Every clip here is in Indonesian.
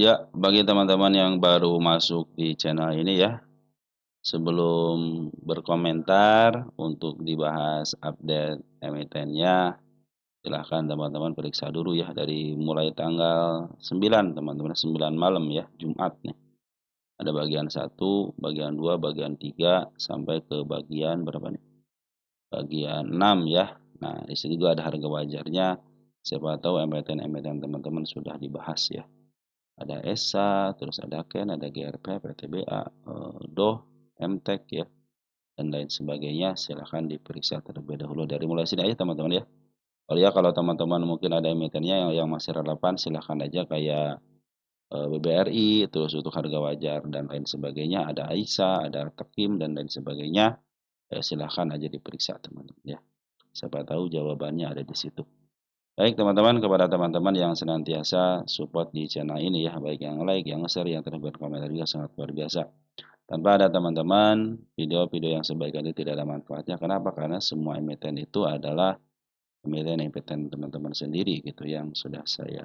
Ya, bagi teman-teman yang baru masuk di channel ini ya, sebelum berkomentar untuk dibahas update emitennya, silahkan teman-teman periksa dulu ya dari mulai tanggal 9 teman-teman, 9 malam ya, Jumat nih. Ada bagian satu, bagian 2, bagian 3 sampai ke bagian berapa nih? Bagian 6 ya. Nah, di sini juga ada harga wajarnya. Siapa tahu emiten-emiten teman-teman sudah dibahas ya. Ada ESA, terus ada KEN, ada GRP, PTBA, DOH, MTEK ya, dan lain sebagainya. Silahkan diperiksa terlebih dahulu. Dari mulai sini aja teman-teman ya. Kalau teman-teman mungkin ada emitennya yang masih relevan, silahkan aja kayak BBRI, terus untuk harga wajar dan lain sebagainya. Ada AISA, ada Tekim dan lain sebagainya. Silahkan aja diperiksa teman-teman ya. Siapa tahu jawabannya ada di situ. Baik teman-teman, kepada teman-teman yang senantiasa support di channel ini ya, baik yang like, yang share, yang terus berkomentar juga sangat luar biasa. Tanpa ada teman-teman, video-video yang sebaik ini tidak ada manfaatnya. Kenapa? Karena semua emiten itu adalah emiten-emiten teman-teman sendiri gitu yang sudah saya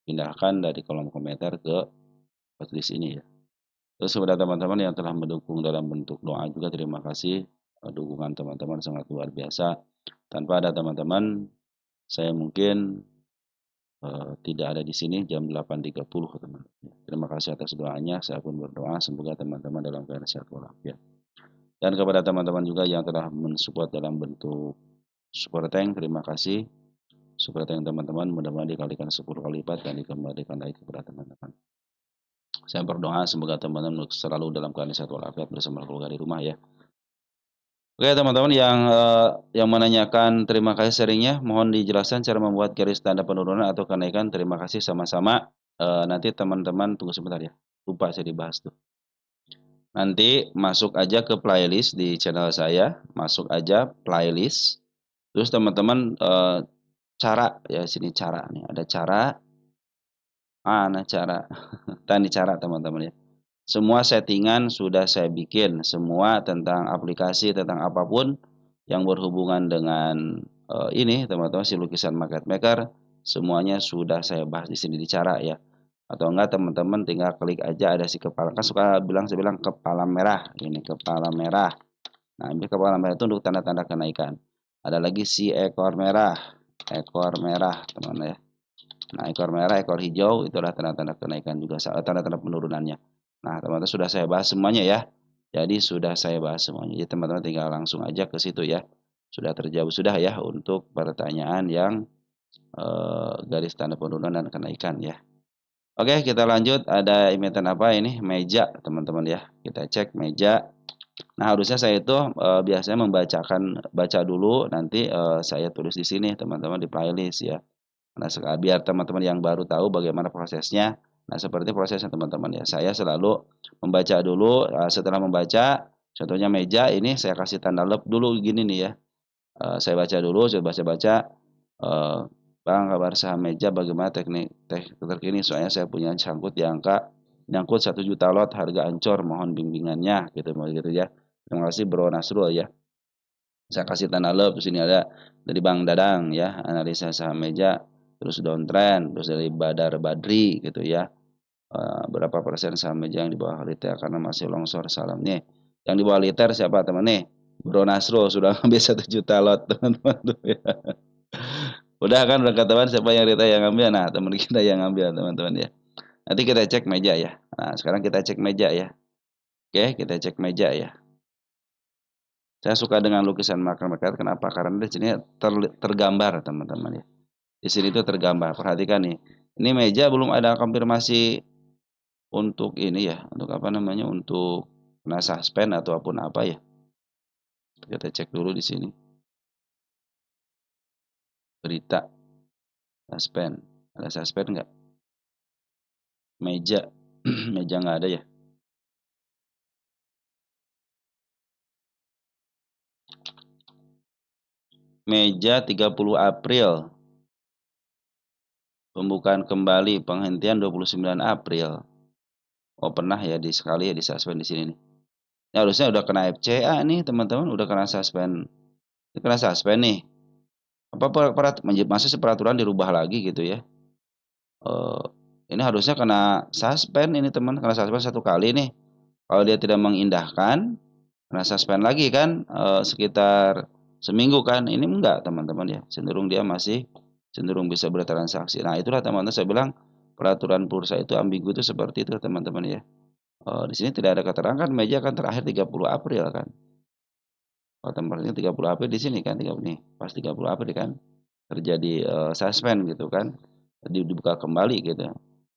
pindahkan dari kolom komentar ke playlist ini ya. Terus kepada teman-teman yang telah mendukung dalam bentuk doa juga terima kasih. Dukungan teman-teman sangat luar biasa. Tanpa ada teman-teman, saya mungkin tidak ada di sini jam 8.30 teman. Terima kasih atas doanya. Saya pun berdoa semoga teman-teman dalam keadaan sehat walafiat. Dan kepada teman-teman juga yang telah mensupport dalam bentuk super tank, terima kasih. Super tank teman-teman mudah-mudahan dikalikan 10 kali lipat dan dikembalikan lagi kepada teman-teman. Saya berdoa semoga teman-teman selalu dalam keadaan sehat walafiat bersama keluarga di rumah ya. Oke teman-teman yang menanyakan terima kasih sharingnya, mohon dijelaskan cara membuat garis tanda penurunan atau kenaikan. Terima kasih sama-sama. Nanti teman-teman tunggu sebentar ya, lupa saya dibahas tuh. Nanti masuk aja ke playlist di channel saya, masuk aja playlist, terus teman-teman cara ya sini cara nih, ada cara, mana cara, tadi cara teman-teman ya. Semua settingan sudah saya bikin, semua tentang aplikasi, tentang apapun yang berhubungan dengan ini teman-teman si lukisan market maker, semuanya sudah saya bahas di sini di cara ya. Atau enggak teman-teman tinggal klik aja ada si kepala, kan saya bilang kepala merah, ini kepala merah. Nah, ini kepala merah itu untuk tanda-tanda kenaikan. Ada lagi si ekor merah, teman-teman ya. Nah, ekor merah, ekor hijau itulah tanda-tanda kenaikan juga, tanda-tanda penurunannya. Nah, teman-teman sudah saya bahas semuanya ya. Jadi sudah saya bahas semuanya. Jadi teman-teman tinggal langsung aja ke situ ya. Sudah terjawab sudah ya untuk pertanyaan yang garis tanda penurunan dan kenaikan ya. Oke, kita lanjut. Ada emiten apa ini? Meja, teman-teman ya. Kita cek meja. Nah, harusnya saya itu biasanya baca dulu, nanti saya tulis di sini, teman-teman di playlist ya. Nah, biar teman-teman yang baru tahu bagaimana prosesnya. Nah, seperti prosesnya teman-teman ya. Saya selalu membaca dulu, setelah membaca, contohnya meja ini saya kasih tanda love dulu gini nih ya. Saya baca dulu, saya baca-baca, Bang, kabar saham meja bagaimana teknik terkini soalnya saya punya sangkut di angka nyangkut 1 juta lot harga ancur mohon bimbingannya gitu ya. Terima kasih Bro Nasrul ya. Saya kasih tanda love di sini ada dari Bang Dadang ya, analisa saham meja, terus downtrend, terus dari Badar Badri gitu ya. Berapa persen saham meja yang di bawah liter karena masih longsor salam nih. Yang di bawah liter siapa teman nih? Bro Nasrul sudah ngambil 1 juta lot teman-teman tuh ya. Udah kan udah ketahuan siapa yang kita yang ngambil. Nah, teman kita yang ngambil teman-teman ya. Nanti kita cek meja ya. Nah, sekarang kita cek meja ya. Oke, kita cek meja ya. Saya suka dengan lukisan maker-maker kenapa? Karena di sini tergambar teman-teman ya. Di sini itu tergambar. Perhatikan nih. Ini meja belum ada konfirmasi untuk ini ya, untuk apa namanya? Untuk kena suspend atau apapun apa ya. Kita cek dulu di sini. Berita suspend. Ada suspend nggak? Meja. Meja nggak ada ya. Meja 30 April. Pembukaan kembali penghentian 29 April. Oh, pernah ya sekali ya disuspend di sini nih. Ini harusnya udah kena FCA nih, teman-teman, udah kena suspend. Ini kena suspend nih. Apa masa sih peraturan dirubah lagi gitu ya? Ini harusnya kena suspend ini teman, kena suspend 1 kali nih. Kalau dia tidak mengindahkan, kena suspend lagi kan, sekitar seminggu kan. Ini enggak teman-teman ya, cenderung dia masih cenderung bisa bertransaksi. Nah, itulah teman-teman saya bilang peraturan bursa itu ambigu itu seperti itu teman-teman ya. Di sini tidak ada keterangan meja kan terakhir 30 April kan. Oh, tempatnya 30 April di sini kan, 30 nih, pas 30 April kan terjadi, suspend gitu kan, dibuka kembali gitu.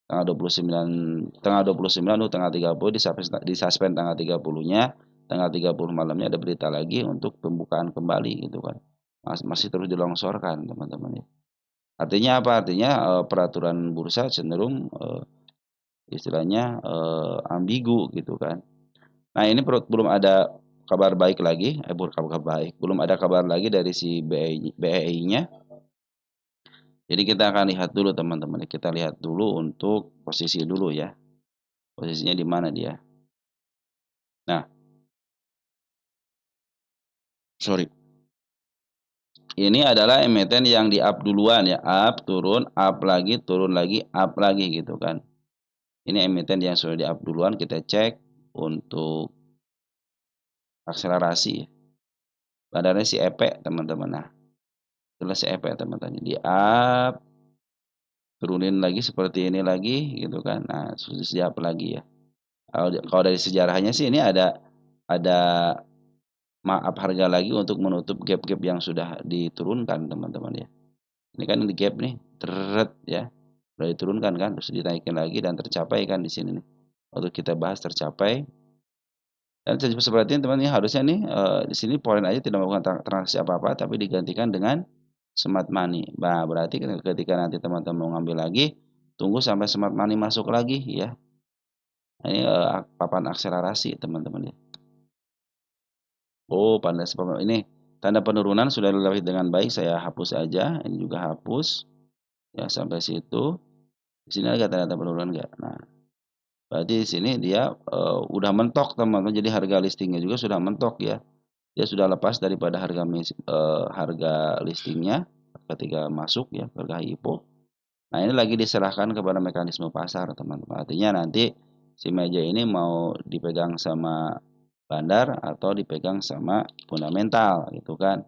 Tanggal 29 tanggal 30 disuspend tanggal 30-nya, tanggal 30 malamnya ada berita lagi untuk pembukaan kembali gitu kan. Masih terus dilongsorkan teman-teman ya. Artinya apa? Artinya, peraturan bursa cenderung, istilahnya, ambigu gitu kan. Nah, ini belum ada kabar baik lagi, bukan kabar baik, belum ada kabar lagi dari si BEI-nya. Jadi kita akan lihat dulu teman-teman, kita lihat dulu untuk posisi dulu ya, posisinya di mana dia. Nah, sorry, ini adalah emiten yang di-up duluan ya, up, turun lagi, up lagi gitu kan. Ini emiten yang sudah di-up duluan, kita cek untuk akselerasi, badannya si EP teman-teman. Nah, itulah si EP teman-teman, di-up, turunin lagi seperti ini lagi gitu kan. Nah, sudah siap lagi ya. Kalau dari sejarahnya sih ini ada up harga lagi untuk menutup gap-gap yang sudah diturunkan teman-teman ya. Ini kan di gap nih, ya. Sudah diturunkan kan, terus dinaikin lagi dan tercapai kan di sini nih. Waktu kita bahas tercapai. Dan seperti ini teman ya harusnya nih di sini poin aja tidak melakukan transaksi apa-apa tapi digantikan dengan smart money. Nah, berarti ketika nanti teman-teman mau ngambil lagi, tunggu sampai smart money masuk lagi ya. Nah, ini papan akselerasi teman-teman ya. Oh, ini tanda penurunan sudah dilewati dengan baik, saya hapus aja. Ini juga hapus. Ya, sampai situ. Di sini ada tanda penurunan enggak? Nah, berarti di sini dia udah mentok teman-teman. Jadi harga listingnya juga sudah mentok ya. Dia sudah lepas daripada harga listingnya ketika masuk ya, harga IPO. Nah, ini lagi diserahkan kepada mekanisme pasar, teman-teman. Artinya nanti si meja ini mau dipegang sama bandar atau dipegang sama fundamental gitu kan.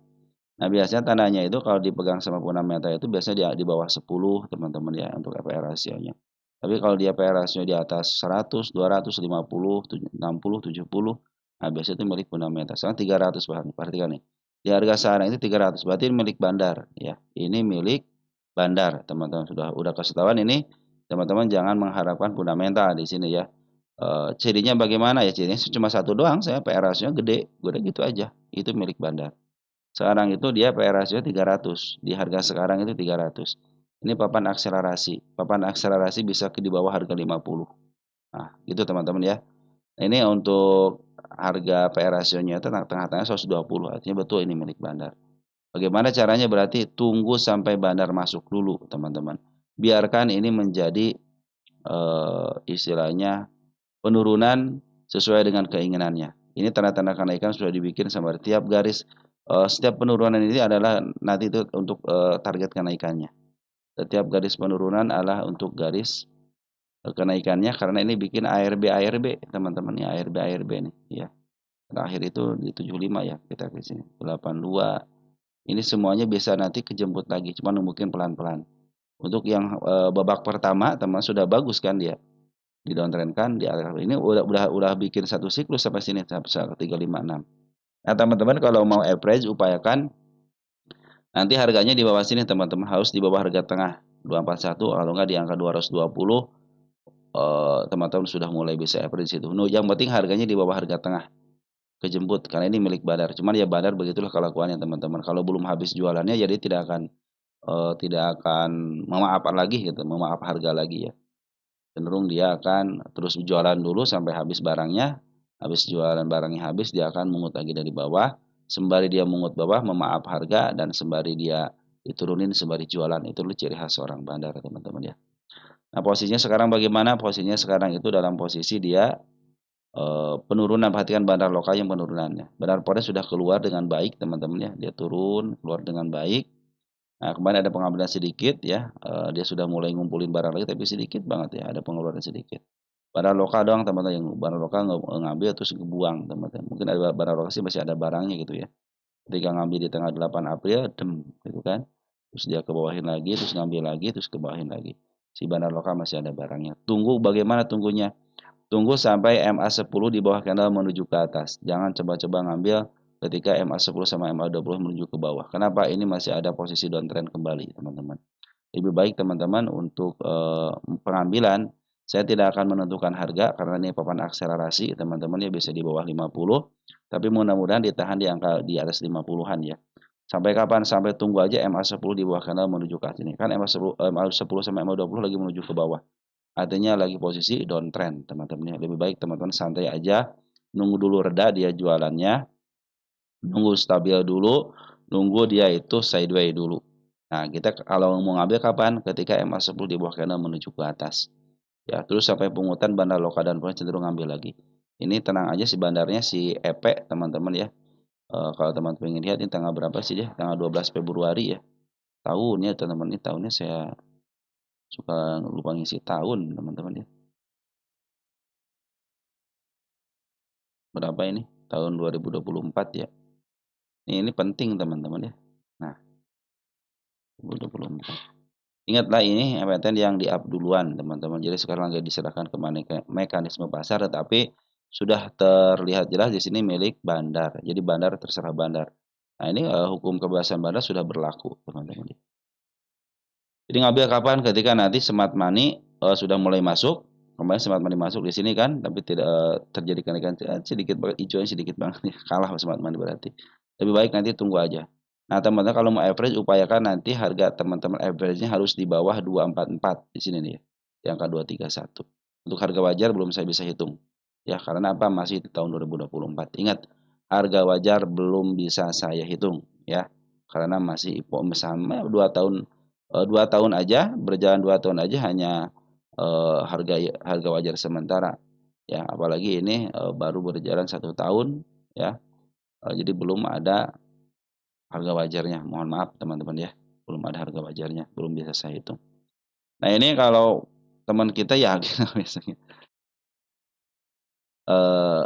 Nah, biasanya tandanya itu kalau dipegang sama fundamental itu biasanya di bawah 10 teman-teman ya untuk PR rasionya. Tapi kalau dia PR rasio di atas 100, 200, 50, 60, 70, nah biasanya itu milik fundamental. Sekarang 300 bahan, perhatikan nih. Di harga sekarang itu 300, berarti ini milik bandar ya. Ini milik bandar, teman-teman udah kasih tahuan ini, teman-teman jangan mengharapkan fundamental di sini ya. Cirinya bagaimana ya? Cirinya cuma satu doang, saya PR rasionya gede, udah gitu aja. Itu milik bandar. Sekarang itu dia PR rasio 300, di harga sekarang itu 300. Ini papan akselerasi. Papan akselerasi bisa di bawah harga 50. Nah, gitu teman-teman ya. Nah, ini untuk harga PR rasionya itu tengah-tengahnya 120, artinya betul ini milik bandar. Bagaimana caranya? Berarti tunggu sampai bandar masuk dulu, teman-teman. Biarkan ini menjadi istilahnya penurunan sesuai dengan keinginannya. Ini tanda-tanda kenaikan sudah dibikin sama tiap garis, setiap penurunan ini adalah nanti itu untuk target kenaikannya. Setiap garis penurunan adalah untuk garis kenaikannya karena ini bikin ARB teman-teman ya, ARB nih ya. Terakhir itu di 75 ya, kita ke sini 82. Ini semuanya bisa nanti kejemput lagi, cuman mungkin pelan-pelan. Untuk yang babak pertama teman sudah bagus kan dia. Di downtrend kan di ini udah bikin satu siklus sampai sini sampai 356. Nah, teman-teman kalau mau average upayakan nanti harganya di bawah sini teman-teman, harus di bawah harga tengah 241 kalau enggak di angka 220 teman-teman sudah mulai bisa average itu. Yang penting harganya di bawah harga tengah kejemput karena ini milik bandar. Cuman ya bandar begitulah kelakuannya teman-teman. Kalau belum habis jualannya jadi tidak akan memaafkan lagi gitu, memaaf harga lagi ya. Cenderung dia akan terus jualan dulu sampai habis barangnya, habis jualan barangnya habis dia akan mungut lagi dari bawah, sembari dia mungut bawah memaaf harga dan sembari dia diturunin sembari jualan. Itu ciri khas orang bandar teman-teman ya. Nah, posisinya sekarang bagaimana? Posisinya sekarang itu dalam posisi dia penurunan, perhatikan bandar lokal yang penurunannya. Bandar Polres sudah keluar dengan baik teman-teman ya, dia turun keluar dengan baik. Nah, kemarin ada pengambilan sedikit ya, dia sudah mulai ngumpulin barang lagi tapi sedikit banget ya, ada pengeluaran sedikit. Barang lokal doang teman-teman, yang barang lokal ngambil terus ngebuang teman-teman. Mungkin ada barang lokal sih masih ada barangnya gitu ya. Ketika ngambil di tanggal 8 April, gitu kan. Terus dia kebawahin lagi, terus ngambil lagi, terus kebawahin lagi. Si bandar lokal masih ada barangnya. Tunggu bagaimana tunggunya? Tunggu sampai MA10 di bawah candle menuju ke atas. Jangan coba-coba ngambil ketika MA10 sama MA20 menuju ke bawah. Kenapa? Ini masih ada posisi downtrend kembali, teman-teman. Lebih baik teman-teman untuk pengambilan, saya tidak akan menentukan harga karena ini papan akselerasi, teman-teman ya, bisa di bawah 50, tapi mudah-mudahan ditahan di angka di atas 50-an ya. Sampai kapan? Sampai tunggu aja MA10 di bawah candle menuju ke atas ini. Kan MA10 sama MA20 lagi menuju ke bawah. Artinya lagi posisi downtrend, teman-teman ya. Lebih baik teman-teman santai aja, nunggu dulu reda dia jualannya, nunggu stabil dulu, nunggu dia itu sideways dulu. Nah, kita kalau mau ngambil kapan? Ketika MA10 di bawah candle menuju ke atas. Ya, terus sampai pungutan bandar lokal dan pun cenderung ngambil lagi. Ini tenang aja si bandarnya si EP, teman-teman ya. Kalau teman-teman ingin lihat ini tanggal berapa sih dia? Tanggal 12 Februari ya. Tahunnya teman-teman, ini tahunnya saya suka lupa ngisi tahun, teman-teman ya. Berapa ini? Tahun 2024 ya. Ini penting teman-teman ya. Nah, 2024. Ingatlah ini emiten yang di-up duluan teman-teman. Jadi sekarang lagi diserahkan ke mekanisme pasar, tetapi sudah terlihat jelas di sini milik bandar. Jadi bandar terserah bandar. Nah, ini hukum kebebasan bandar sudah berlaku teman-teman. Jadi ngambil kapan? Ketika nanti smart money sudah mulai masuk. Kemarin smart money masuk di sini kan, tapi tidak terjadi kenaikan sedikit banget, hijaunya sedikit banget ya. Kalah smart money berarti. Lebih baik nanti tunggu aja. Nah, teman-teman kalau mau average upayakan nanti harga teman-teman average-nya harus di bawah 244 di sini nih ya. Di angka 231. Untuk harga wajar belum saya bisa hitung. Ya, karena apa? Masih di tahun 2024. Ingat, harga wajar belum bisa saya hitung ya. Karena masih sama 2 tahun 2 tahun aja, berjalan 2 tahun aja hanya harga harga wajar sementara ya, apalagi ini baru berjalan 1 tahun ya, jadi belum ada harga wajarnya. Mohon maaf teman-teman ya, belum ada harga wajarnya, belum bisa saya hitung. Nah, ini kalau teman kita ya biasanya eh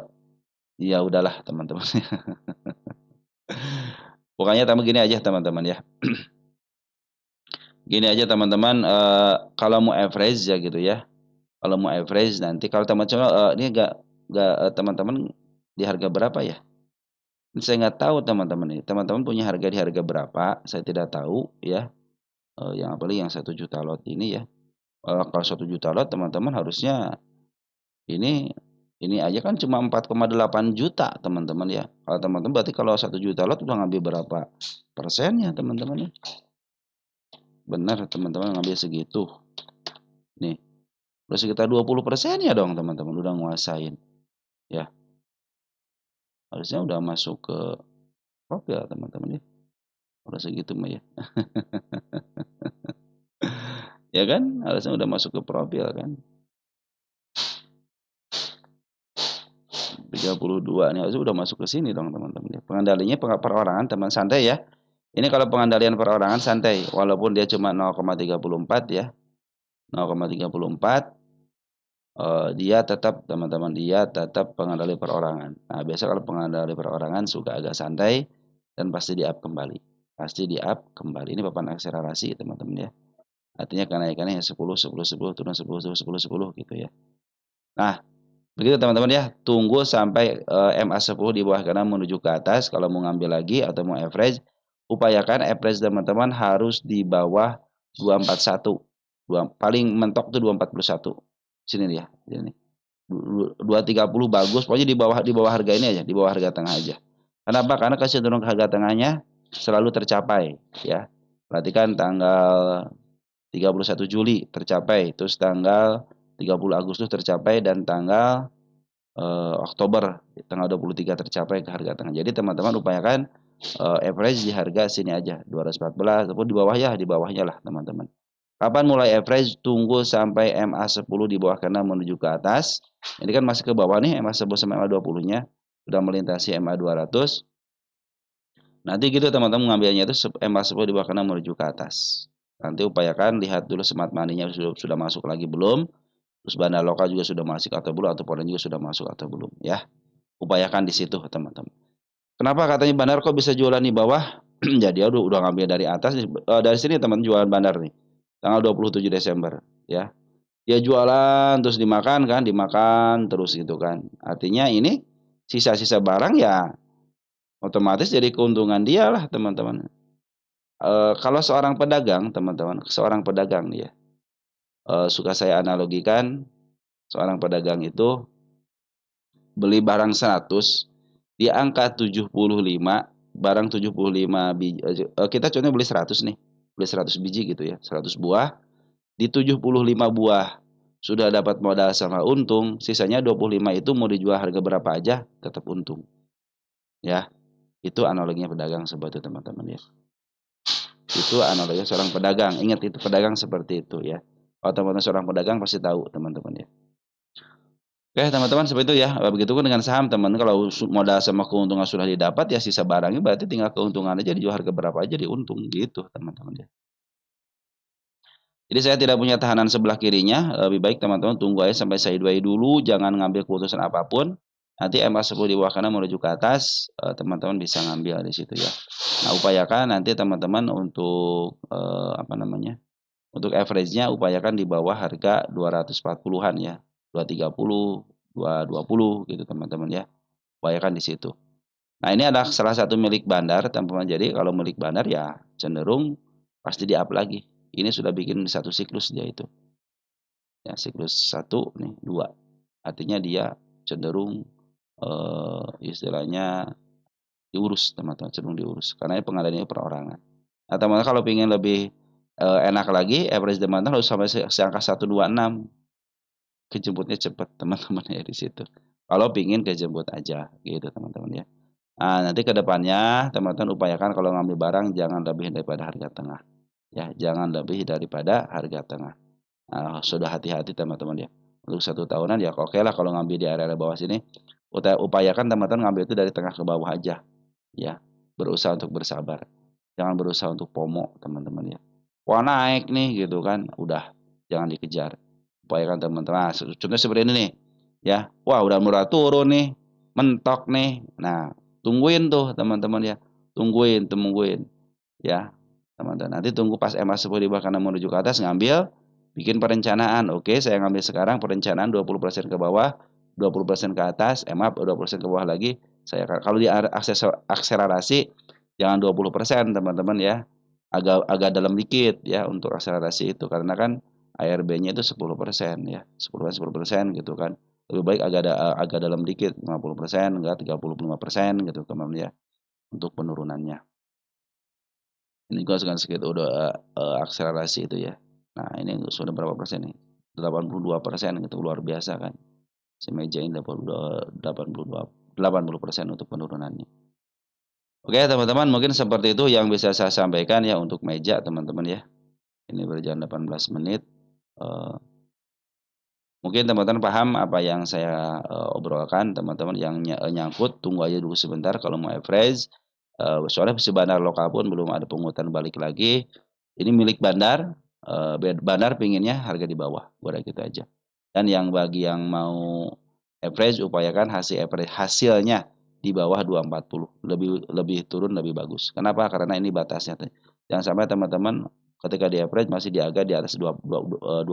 ya udahlah teman-teman. Pokoknya gini aja teman-teman ya. Gini aja teman-teman, kalau mau average ya gitu ya. Kalau mau average nanti kalau teman-teman ini enggak teman-teman di harga berapa ya? Ini saya nggak tahu teman-teman ini. Teman-teman punya harga di harga berapa? Saya tidak tahu ya. Yang apalagi yang 1 juta lot ini ya. Kalau 1 juta lot teman-teman harusnya ini aja kan cuma 4,8 juta teman-teman ya. Kalau teman-teman berarti kalau 1 juta lot udah ngambil berapa persennya teman-teman ya? Benar teman-teman ngambil segitu. Nih, udah sekitar 20% ya dong teman-teman udah nguasain. Ya, harusnya udah masuk ke profil teman-teman ya. Udah segitu mah ya. Ya kan? Harusnya udah masuk ke profil kan. 32 nih harusnya udah masuk ke sini dong teman-teman ya. Pengendalinya perorangan teman santai ya. Ini kalau pengandalian perorangan santai walaupun dia cuma 0,34 ya. 0,34 dia tetap teman-teman dia tetap pengendali perorangan. Nah, biasa kalau pengendali perorangan suka agak santai dan pasti di-up kembali. Pasti di-up kembali. Ini papan akselerasi teman-teman ya. Artinya kenaikannya 10 10 10 turun 10 10 10 10 gitu ya. Nah, begitu teman-teman ya. Tunggu sampai MA10 di bawah kanan menuju ke atas kalau mau ngambil lagi atau mau average, upayakan average teman-teman harus di bawah 241. Paling mentok tuh 241. Sini nih ya, sini. 230 bagus, pokoknya di bawah harga ini aja, di bawah harga tengah aja. Kenapa? Karena kecenderungan harga tengahnya selalu tercapai ya. Perhatikan tanggal 31 Juli tercapai, terus tanggal 30 Agustus tercapai dan tanggal Oktober tanggal 23 tercapai ke harga tengah. Jadi teman-teman upayakan average di harga sini aja 214 ataupun di bawah ya, di bawahnya lah teman-teman. Kapan mulai average? Tunggu sampai MA10 di bawah kanan menuju ke atas. Ini kan masih ke bawah nih MA10 sama MA20-nya sudah melintasi MA200. Nanti gitu teman-teman ngambilnya itu MA10 di bawah kanan menuju ke atas. Nanti upayakan lihat dulu smart money-nya sudah masuk lagi belum, terus bandar lokal juga sudah masuk atau belum, atau foreign juga sudah masuk atau belum ya. Upayakan di situ teman-teman. Kenapa katanya bandar kok bisa jualan di bawah? Jadi dia udah ngambil dari atas, dari sini teman jualan bandar nih. Tanggal 27 Desember ya. Dia jualan terus dimakan kan, dimakan terus gitu kan. Artinya ini sisa-sisa barang ya otomatis jadi keuntungan dia lah teman-teman. Kalau seorang pedagang teman-teman, seorang pedagang nih ya, suka saya analogikan, seorang pedagang itu beli barang 100, di angka 75, barang 75 biji, kita contohnya beli 100 nih, beli 100 biji gitu ya, 100 buah, di 75 buah sudah dapat modal sama untung, sisanya 25 itu mau dijual harga berapa aja tetap untung. Ya, itu analoginya pedagang seperti itu teman-teman ya. Itu analoginya seorang pedagang. Ingat itu pedagang seperti itu ya. Kalau teman-teman seorang pedagang pasti tahu teman-teman ya. Oke teman-teman seperti itu ya. Begitupun dengan saham teman, kalau modal sama keuntungan sudah didapat ya sisa barangnya berarti tinggal keuntungan aja dijual harga berapa aja diuntung gitu teman-teman ya. Jadi saya tidak punya tahanan sebelah kirinya, lebih baik teman-teman tunggu aja sampai sideways dulu, jangan ngambil keputusan apapun. Nanti MA10 di bawah kanan menuju ke atas, teman-teman bisa ngambil di situ ya. Nah, upayakan nanti teman-teman untuk apa namanya? Untuk average-nya upayakan di bawah harga 240-an ya. 230, 220 gitu teman-teman ya. Upayakan di situ. Nah, ini adalah salah satu milik bandar teman-teman. Jadi kalau milik bandar ya cenderung pasti di-up lagi. Ini sudah bikin satu siklus dia itu. Ya, siklus 1 nih, 2. Artinya dia cenderung istilahnya diurus teman-teman, cenderung diurus. Karena pengadaannya perorangan. Nah, teman-teman kalau ingin lebih enak lagi, average teman-teman harus sampai seangka 126. Kejemputnya cepat teman-teman ya di situ. Kalau pingin kejemput aja gitu teman-teman ya. Nah, nanti ke depannya teman-teman upayakan kalau ngambil barang jangan lebih daripada harga tengah. Ya, jangan lebih daripada harga tengah. Nah, sudah hati-hati teman-teman ya. Untuk 1 tahunan ya oke lah kalau ngambil di area bawah sini. Upayakan teman-teman ngambil itu dari tengah ke bawah aja. Ya, berusaha untuk bersabar. Jangan berusaha untuk FOMO teman-teman ya. Wah naik nih gitu kan, udah jangan dikejar. Upayakan teman-teman. Nah, contohnya seperti ini nih, ya. Wah udah murah turun nih, mentok nih. Nah, tungguin tuh teman-teman ya. Tungguin, ya. Teman-teman, nanti tunggu pas MA10 di bawah kanan menuju ke atas ngambil, bikin perencanaan. Oke, saya ngambil sekarang perencanaan 20% ke bawah, 20% ke atas, MA 20% ke bawah lagi. Saya kalau di akselerasi jangan 20% teman-teman ya. Agak agak dalam dikit ya untuk akselerasi itu karena kan ARB-nya itu 10% ya. 10% gitu kan. Lebih baik agak dalam dikit 50% enggak 35% gitu teman-teman ya untuk penurunannya. Ini gua segitu udah akselerasi itu ya. Nah, ini sudah berapa persen nih? 82% gitu luar biasa kan. Si meja ini 80% untuk penurunannya. Oke teman-teman mungkin seperti itu yang bisa saya sampaikan ya untuk meja teman-teman ya. Ini berjalan 18 menit. Mungkin teman-teman paham apa yang saya obrolkan teman-teman yang nyangkut tunggu aja dulu sebentar kalau mau average. Soalnya si bandar lokal pun belum ada pungutan balik lagi. Ini milik bandar. Bandar pinginnya harga di bawah, udah gitu aja. Dan yang bagi yang mau average upayakan hasilnya di bawah 240. Lebih lebih turun lebih bagus. Kenapa? Karena ini batasnya. Jangan sampai teman-teman ketika di average masih di atas 240.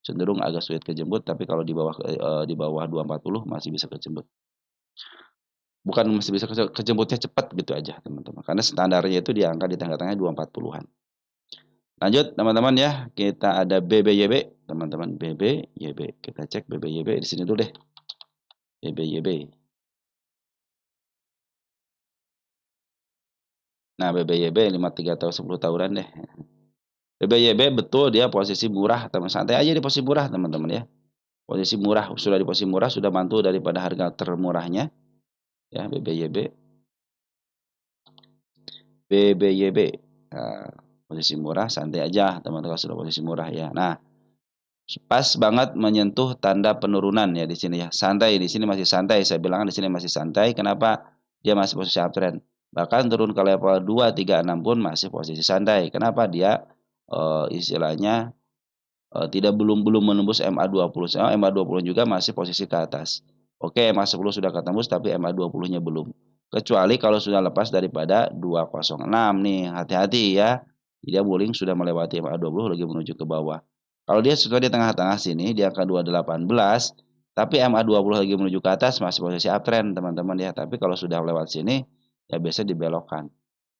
Cenderung agak sulit kejemput, tapi kalau di bawah 240 masih bisa kejemput. Bukan masih bisa kejemputnya cepat gitu aja teman-teman, karena standarnya itu di angka di tengah-tengah 240-an. Lanjut teman-teman ya, kita ada BBYB teman-teman, BBYB. Kita cek BBYB di sini dulu deh. BBYB. Nah, BBYB 53 atau 10 tahunan deh. BBYB betul dia posisi murah, teman santai aja di posisi murah teman-teman ya. Posisi murah, sudah di posisi murah, sudah mantul daripada harga termurahnya. Ya, BBYB. BBYB. Nah, posisi murah santai aja teman-teman sudah posisi murah ya. Nah, pas banget menyentuh tanda penurunan ya di sini ya. Santai di sini masih santai. Saya bilang di sini masih santai. Kenapa? Dia masih posisi uptrend. Bahkan turun ke level 2, 3, 6 pun masih posisi santai. Kenapa? Dia, istilahnya, tidak belum menembus MA20. MA20 juga masih posisi ke atas. Oke, MA10 sudah ketembus tapi MA20-nya belum. Kecuali kalau sudah lepas daripada 206 nih, hati-hati ya. Dia bulling sudah melewati MA20 lagi menuju ke bawah. Kalau dia sudah di tengah-tengah sini, di angka 218, tapi MA20 lagi menuju ke atas masih posisi uptrend teman-teman ya. Tapi kalau sudah lewat sini, ya biasa dibelokkan.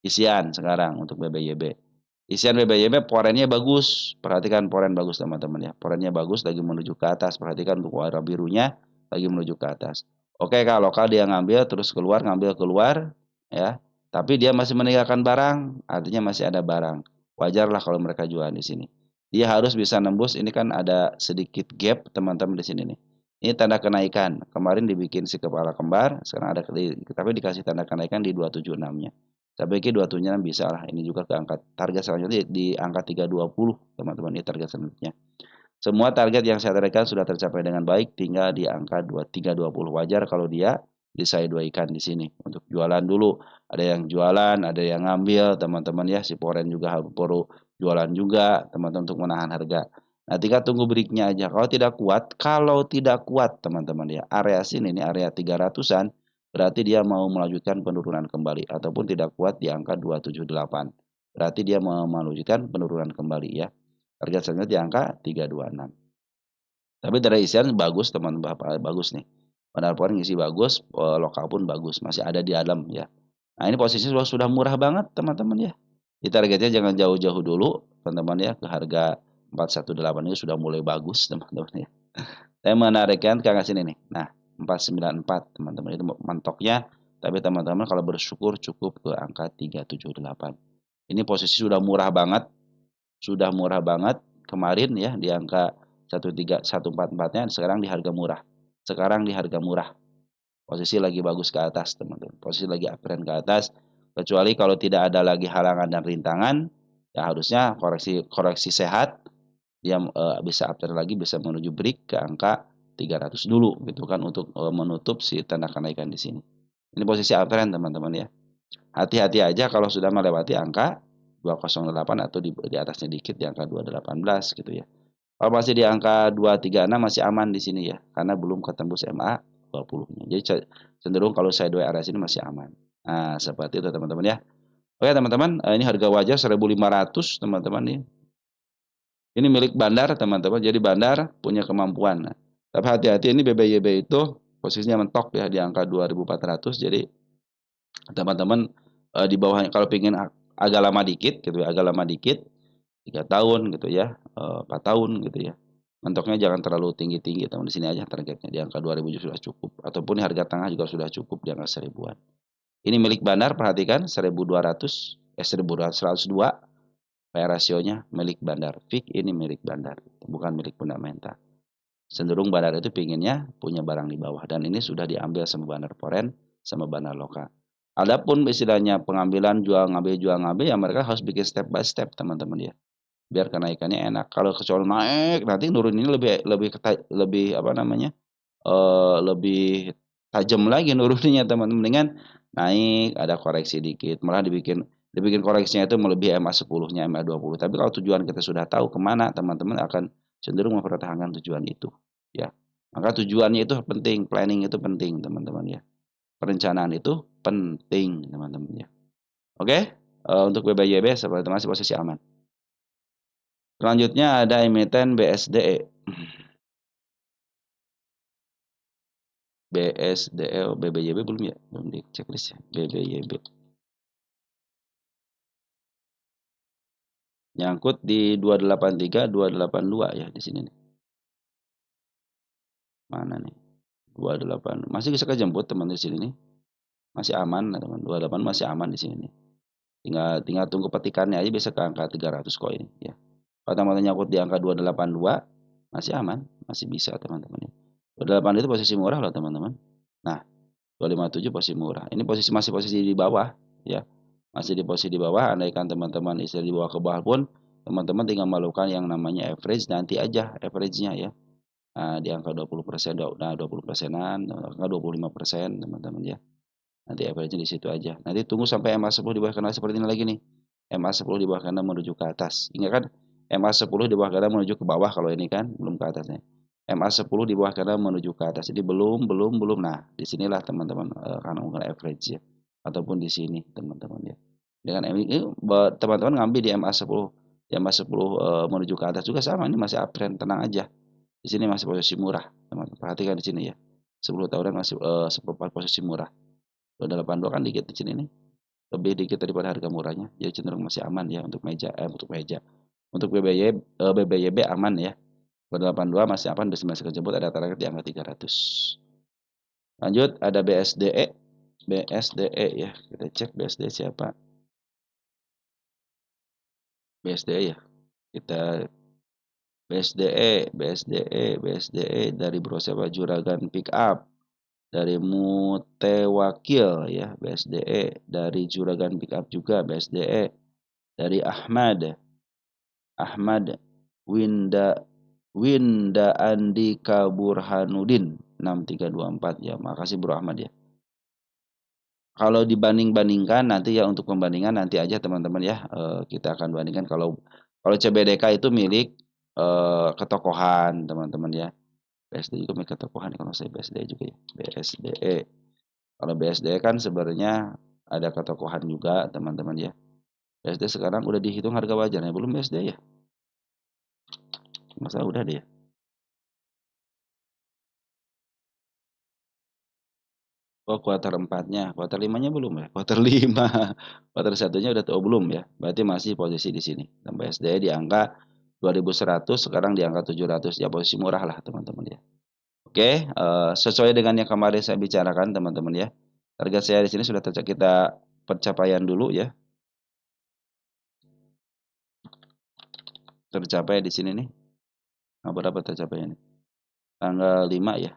Isian sekarang untuk BBYB. Isian BBYB porennya bagus, perhatikan poren bagus teman-teman ya. Porennya bagus lagi menuju ke atas, perhatikan untuk warna birunya lagi menuju ke atas. Oke, kalau lokal dia ngambil terus keluar, ngambil keluar ya. Tapi dia masih meninggalkan barang, artinya masih ada barang. Wajarlah kalau mereka jual di sini. Dia harus bisa nembus, ini kan ada sedikit gap teman-teman di sini nih. Ini tanda kenaikan. Kemarin dibikin si kepala kembar, sekarang ada tapi dikasih tanda kenaikan di 276-nya. Saya pikir 27 bisa lah. Ini juga ke angka target selanjutnya di angka 320 teman-teman, ini target selanjutnya. Semua target yang saya targetkan sudah tercapai dengan baik, tinggal di angka 320. Wajar kalau dia di saya dua ikan di sini untuk jualan dulu. Ada yang jualan, ada yang ngambil teman-teman ya. Si Poren juga perlu jualan juga teman-teman untuk menahan harga. Nah, tinggal tunggu breaknya aja. Kalau tidak kuat teman-teman ya, area sini ini area 300-an, berarti dia mau melanjutkan penurunan kembali ataupun tidak kuat di angka 278. Berarti dia mau melanjutkan penurunan kembali ya. Target selanjutnya di angka 326. Tapi dari isian bagus teman Bapak, bagus nih. Modal poin ngisi bagus, lokal pun bagus, masih ada di dalam ya. Nah, ini posisi sudah murah banget teman-teman ya. Di targetnya jangan jauh-jauh dulu teman-teman ya, ke harga 418 ini sudah mulai bagus teman-teman ya. Saya menarikkan ke angka sini nih. Nah, 494 teman-teman itu mentoknya, tapi teman-teman kalau bersyukur cukup ke angka 378. Ini posisi sudah murah banget kemarin ya di angka 13144-nya, sekarang di harga murah. Sekarang di harga murah. Posisi lagi bagus ke atas, teman-teman. Posisi lagi uptrend ke atas. Kecuali kalau tidak ada lagi halangan dan rintangan, ya harusnya koreksi sehat dia bisa uptrend lagi, bisa menuju break ke angka 300 dulu gitu kan untuk menutup si tanda kenaikan di sini. Ini posisi uptrend teman-teman ya. Hati-hati aja kalau sudah melewati angka 208 atau di atasnya dikit di angka 218 gitu ya. Kalau masih di angka 236 masih aman di sini ya, karena belum ketembus MA 20-nya. Jadi cenderung kalau sideways area sini masih aman. Nah, seperti itu teman-teman ya. Oke teman-teman, ini harga wajar 1.500 teman-teman nih. Ini milik bandar teman-teman, jadi bandar punya kemampuan. Nah, tapi hati-hati ini BBYB itu posisinya mentok ya di angka 2.400, jadi teman-teman di bawahnya kalau pengen agak lama dikit gitu ya, agak lama dikit 3 tahun gitu ya, 4 tahun gitu ya. Mentoknya jangan terlalu tinggi-tinggi teman, di sini aja targetnya di angka 2.000 sudah cukup ataupun di harga tengah juga sudah cukup di angka 1.000-an. Ini milik bandar, perhatikan 1.200 1.102 PE rasionya milik bandar. Fik ini milik bandar, bukan milik fundamental. Cenderung bandar itu pinginnya punya barang di bawah dan ini sudah diambil sama bandar foreign sama bandar lokal. Adapun istilahnya pengambilan jual ngambil ya mereka harus bikin step by step teman-teman ya. Biar kenaikannya enak. Kalau kecuali naik nanti turun ini lebih apa namanya? Lebih tajam lagi nurunnya teman-teman. Mendingan naik ada koreksi dikit, malah dibikin koreksinya itu melebihi MA10-nya, MA20. Tapi kalau tujuan kita sudah tahu kemana, teman-teman akan cenderung mempertahankan tujuan itu, ya. Maka tujuannya itu penting, planning itu penting, teman-teman ya. Perencanaan itu penting, teman-teman ya. Oke, untuk BBYB seperti masih posisi aman. Selanjutnya ada emiten BSDE. BSDE, BBYB belum ya? Belum di checklist ya, BBYB. Nyangkut di 283, 282 ya di sini nih. Mana nih? 28. Masih bisa kejemput teman di sini nih. Masih aman, teman. 28 masih aman di sini nih. Tinggal tunggu petikannya aja bisa ke angka 300 koin ya. Kalau teman-teman nyangkut di angka 282 masih aman, masih bisa teman-teman ya. 28 itu posisi murah loh teman-teman. Nah, 257 posisi murah. Ini masih posisi di bawah ya. Masih di posisi di bawah, andaikan teman-teman istilah di bawah ke bawah pun teman-teman tinggal melakukan yang namanya average, nanti aja average-nya ya. Di angka 20%, nah 20%-an, angka 25% teman-teman ya. Nanti average di situ aja. Nanti tunggu sampai MA10 di bawah kanal seperti ini lagi nih. MA10 di bawah kanal menuju ke atas. Ingat kan? MA10 di bawah kanal menuju ke bawah kalau ini kan belum ke atasnya. MA10 di bawah kanal menuju ke atas. Jadi belum. Nah, disinilah teman-teman karena mengukur average ya. Ataupun di sini teman-teman ya. Dengan ini teman-teman ngambil di MA10 menuju ke atas juga sama, ini masih uptrend, tenang aja. Di sini masih posisi murah, teman-teman. Perhatikan di sini ya. 10 tahunan masih seperempat posisi murah. 282 kan dikit di sini nih. Lebih dikit daripada harga murahnya. Jadi cenderung masih aman ya untuk meja. Untuk BBYB aman ya. 282 masih aman, masih kejebot, ada target di angka 300. Lanjut ada BSDE. BSDE ya. Kita cek BSDE siapa. BSDE ya. Kita BSDE dari Bro siapa, Juragan Pick Up, dari Mutewakil ya, BSDE, dari Juragan Pick Up juga BSDE, dari Ahmad Winda Andika Burhanuddin 6324 ya. Makasih Bro Ahmad ya. Kalau dibanding-bandingkan nanti ya, untuk pembandingan nanti aja teman-teman ya. Kita akan bandingkan kalau CBDK itu milik ketokohan teman-teman ya. BSD juga milik ketokohan kalau saya BSD juga ya. BSDE. Kalau BSDE kan sebenarnya ada ketokohan juga teman-teman ya. BSD sekarang udah dihitung harga wajarnya belum BSD ya? Masa udah deh ya. Oh, kuartal 4-nya, kuartal 5-nya belum ya? Kuartal 5. Kuartal 1-nya udah tahu belum ya? Berarti masih posisi di sini. Dan BSD di angka 2100, sekarang di angka 700 ya, posisi murah lah teman-teman ya. Oke, sesuai dengan yang kemarin saya bicarakan teman-teman ya. Target saya di sini sudah kita pencapaian dulu ya. Tercapai di sini nih. Nah, berapa tercapainya nih? Tanggal 5 ya.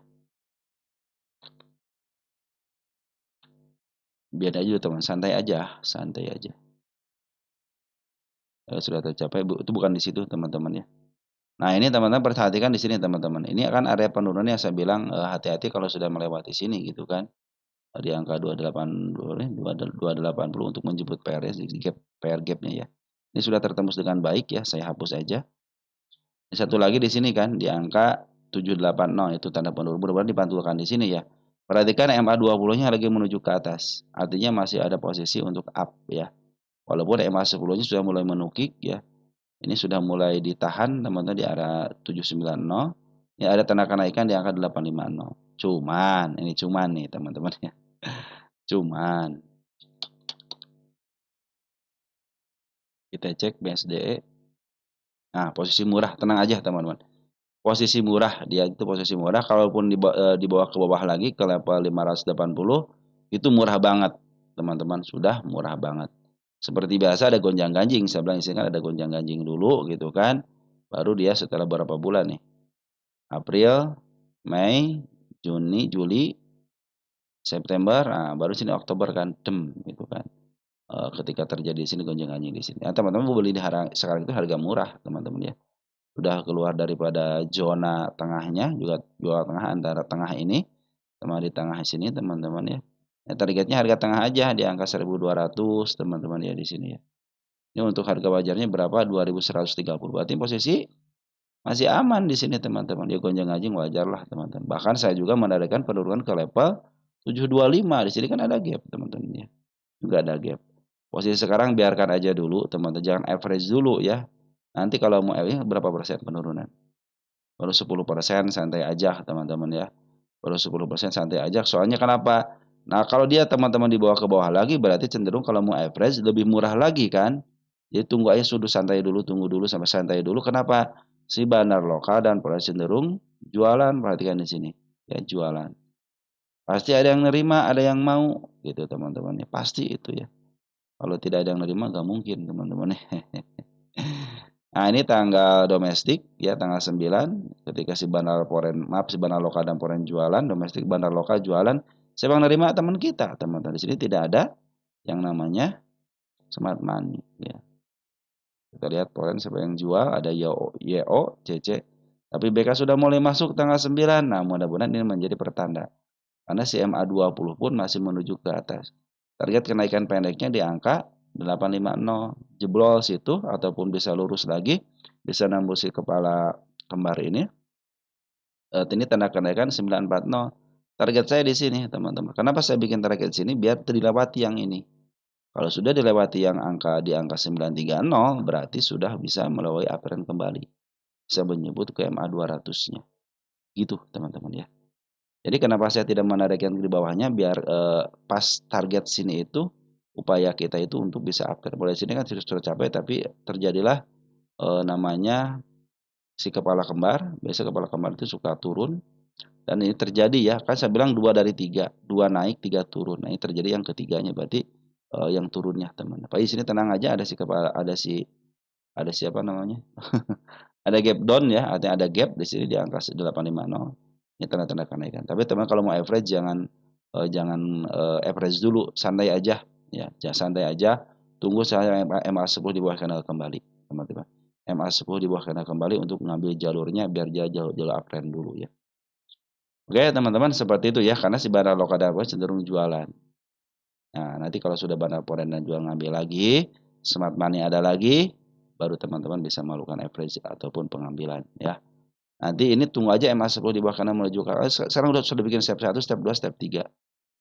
Biar aja teman, santai aja. Sudah tercapai, itu bukan di situ teman-teman ya. Nah, ini teman-teman perhatikan di sini teman-teman. Ini akan area penurunan yang saya bilang hati-hati kalau sudah melewati sini gitu kan. Di angka 280 untuk menjemput PRS di PR gap-nya ya. Ini sudah tertembus dengan baik ya, saya hapus aja. Satu lagi di sini kan di angka 780 itu tanda penurunan, mudah-mudahan dipantulkan di sini ya. Perhatikan MA20-nya lagi menuju ke atas. Artinya masih ada posisi untuk up ya. Walaupun MA10-nya sudah mulai menukik ya. Ini sudah mulai ditahan teman-teman di area 790. Ini ada tanda kenaikan di angka 850. Cuman nih teman-teman ya. Cuman kita cek BSDE. Nah, posisi murah, tenang aja teman-teman. Posisi murah, dia itu posisi murah, kalaupun dibawa ke bawah lagi ke level 580 itu murah banget teman-teman, sudah murah banget. Seperti biasa ada gonjang-ganjing, saya bilang kan ada gonjang-ganjing dulu gitu kan, baru dia setelah beberapa bulan nih, April, Mei, Juni, Juli, September, nah baru sini Oktober kan, gitu kan. Ketika terjadi di sini gonjang-ganjing di sini. Nah, teman-teman mau beli di sekarang itu harga murah teman-teman ya. Sudah keluar daripada zona tengahnya, juga jual tengah antara tengah ini sama di tengah sini teman-teman ya. Targetnya harga tengah aja di angka 1.200 teman-teman ya di sini ya. Ini untuk harga wajarnya berapa? 2.130. Berarti posisi masih aman di sini teman-teman. Ya gonjang-ganjing wajar lah teman-teman. Bahkan saya juga menarikkan penurunan ke level 725. Di sini kan ada gap teman-teman ya. Juga ada gap. Posisi sekarang biarkan aja dulu teman-teman, jangan average dulu ya. Nanti kalau mau berapa persen penurunan? Baru 10% santai aja teman-teman ya. Baru 10% santai aja. Soalnya kenapa? Nah, kalau dia teman-teman dibawa ke bawah lagi berarti cenderung kalau mau average lebih murah lagi kan. Jadi tunggu aja, sudah santai dulu, tunggu dulu sampai santai dulu. Kenapa? Si bandar lokal dan polres cenderung jualan, perhatikan di sini. Ya, jualan. Pasti ada yang nerima, ada yang mau gitu teman-teman ya. Pasti itu ya. Kalau tidak ada yang nerima nggak mungkin teman-teman. Nah, ini tanggal domestik ya, tanggal 9 ketika si bandar lokal dan foreign jualan, domestik bandar lokal jualan, siapa yang nerima? Teman kita, teman-teman. Di sini tidak ada yang namanya smart money ya. Kita lihat foreign siapa yang jual, ada YO, CC. Tapi BK sudah mulai masuk tanggal 9. Nah, mudah-mudahan ini menjadi pertanda. karena si MA20 pun masih menuju ke atas. Target kenaikan pendeknya di angka 850, jeblol situ ataupun bisa lurus lagi, bisa nembus si kepala kembar ini. Ini tanda kenaikan 940. Target saya di sini, teman-teman. Kenapa saya bikin target di sini? Biar dilewati yang ini. Kalau sudah dilewati yang di angka 930, berarti sudah bisa melalui uptrend kembali. Bisa menyebut ke MA 200-nya. Gitu, teman-teman ya. Jadi kenapa saya tidak menarikkan di bawahnya, biar pas target sini itu upaya kita itu untuk bisa uptrend. Mulai sini kan sudah tercapai, tapi terjadilah namanya si kepala kembar. Biasa kepala kembar itu suka turun, dan ini terjadi ya, kan saya bilang 2 dari 3, 2 naik 3 turun. Nah, ini terjadi yang ketiganya, berarti yang turunnya, teman. Pak di sini tenang aja, ada si kepala, ada siapa namanya? Ada gap down ya, artinya ada gap di sini di angka 850. Ini tanda-tanda kenaikan. Tapi teman kalau mau average jangan average dulu, santai aja ya, santai aja. Tunggu saya MA10 di bawah kanal kembali, teman-teman. MA10 di bawah kanal kembali untuk mengambil jalurnya biar jalur uptrend dulu ya. Oke, teman-teman seperti itu ya, karena si Bandar Lokadapa cenderung jualan. Nah, nanti kalau sudah Bandar Porendan jual ngambil lagi, Smart Money ada lagi, baru teman-teman bisa melakukan average ataupun pengambilan ya. Nanti ini tunggu aja MA10 di bawah kanan menuju ke atas. Sekarang sudah bikin step 1, step 2, step 3.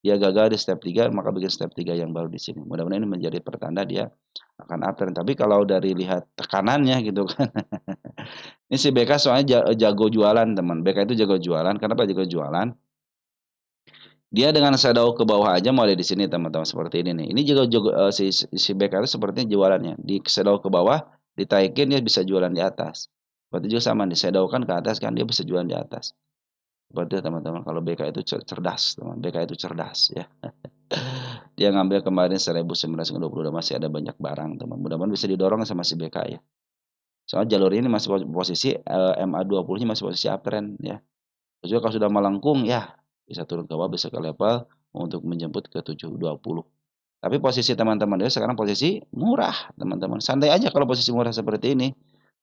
Dia gagal di step 3, maka bikin step 3 yang baru di sini. Mudah-mudahan ini menjadi pertanda dia akan uptrend. Tapi kalau dari lihat tekanannya gitu kan. Ini si BK soalnya jago jualan, teman. BK itu jago jualan. Kenapa jago jualan? Dia dengan shadow ke bawah aja mulai di sini, teman-teman, seperti ini nih. Ini juga si BK itu sepertinya jualannya. Di shadow ke bawah, ditaikin dia bisa jualan di atas. Berarti juga sama, di shadow kan ke atas kan dia bisa jualan di atas. Seperti itu, teman-teman. Kalau BK itu cerdas, teman. BK itu cerdas ya. Dia ngambil kemarin 1920, masih ada banyak barang, teman. Mudah-mudahan bisa didorong sama si BK ya. Soalnya jalur ini masih posisi MA20-nya masih posisi uptrend ya. Terus juga kalau sudah melengkung ya bisa turun ke bawah, bisa ke level untuk menjemput ke 720. Tapi posisi teman-teman dia sekarang posisi murah, teman-teman. Santai aja kalau posisi murah seperti ini.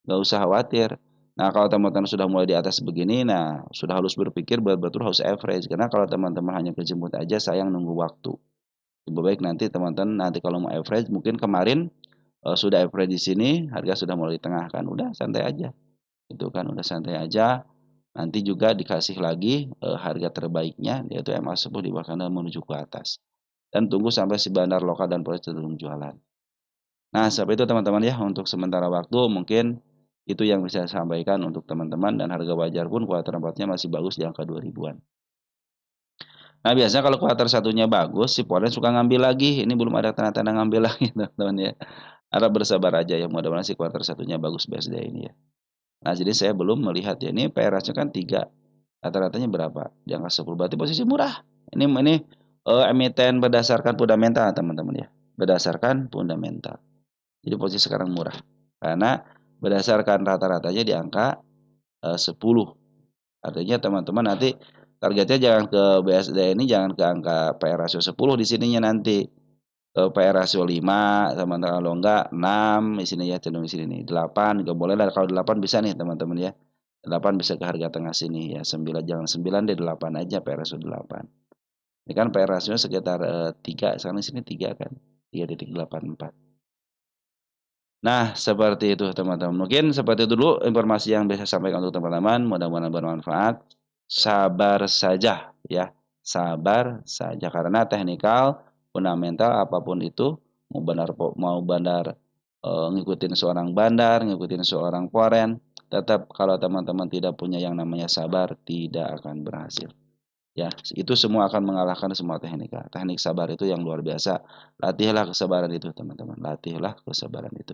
Nggak usah khawatir. Nah, kalau teman-teman sudah mulai di atas begini, nah sudah harus berpikir betul-betul harus average. Karena kalau teman-teman hanya kejemput aja, sayang nunggu waktu. Lebih baik nanti teman-teman kalau mau average, mungkin kemarin sudah average di sini, harga sudah mulai di tengah kan, udah santai aja. Itu kan udah santai aja. Nanti juga dikasih lagi harga terbaiknya, yaitu MA10 di bawah kanan menuju ke atas. Dan tunggu sampai si bandar lokal dan proyek cenderung jualan. Nah, seperti itu teman-teman ya, untuk sementara waktu mungkin itu yang bisa saya sampaikan untuk teman-teman, dan harga wajar pun kuartal 4-nya masih bagus di angka 2000-an. Nah, biasanya kalau kuartal 1-nya bagus, si Forex suka ngambil lagi. Ini belum ada tanda-tanda ngambil lagi, teman-teman ya. Harap bersabar aja ya, mudah-mudahan si kuartal 1-nya bagus BSD ini ya. Nah, jadi saya belum melihat ya, ini PRS-nya kan 3. Rata-ratanya berapa? Di angka 10. Berarti posisi murah. Ini emiten berdasarkan fundamental, teman-teman ya. Berdasarkan fundamental. Jadi posisi sekarang murah. Karena berdasarkan rata-ratanya di angka 10. Artinya teman-teman nanti targetnya jangan ke BSD ini, jangan ke angka PR rasio 10 di sininya nanti. PR rasio 5, teman-teman, kalau enggak 6 di sini ya, cenderung di sini nih. 8 juga boleh lah, kalau 8 bisa nih teman-teman ya. 8 bisa ke harga tengah sini ya. 9 jangan 9 deh, 8 aja PR rasio 8. Ini kan PR rasio sekitar 3, sekarang di sini 3 kan. 3,84. Nah, seperti itu teman-teman. Mungkin seperti itu dulu informasi yang bisa saya sampaikan untuk teman-teman. Mudah-mudahan bermanfaat. Sabar saja ya. Sabar saja, karena teknikal, fundamental apapun itu, mau bandar ngikutin seorang bandar, ngikutin seorang foreign, tetap kalau teman-teman tidak punya yang namanya sabar, tidak akan berhasil. Ya, itu semua akan mengalahkan semua teknika. Teknik sabar itu yang luar biasa. Latihlah kesabaran itu, teman-teman. Latihlah kesabaran itu.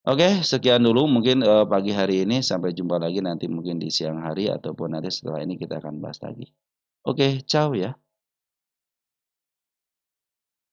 Oke, sekian dulu mungkin pagi hari ini. Sampai jumpa lagi nanti mungkin di siang hari ataupun nanti setelah ini kita akan bahas lagi. Oke, ciao ya.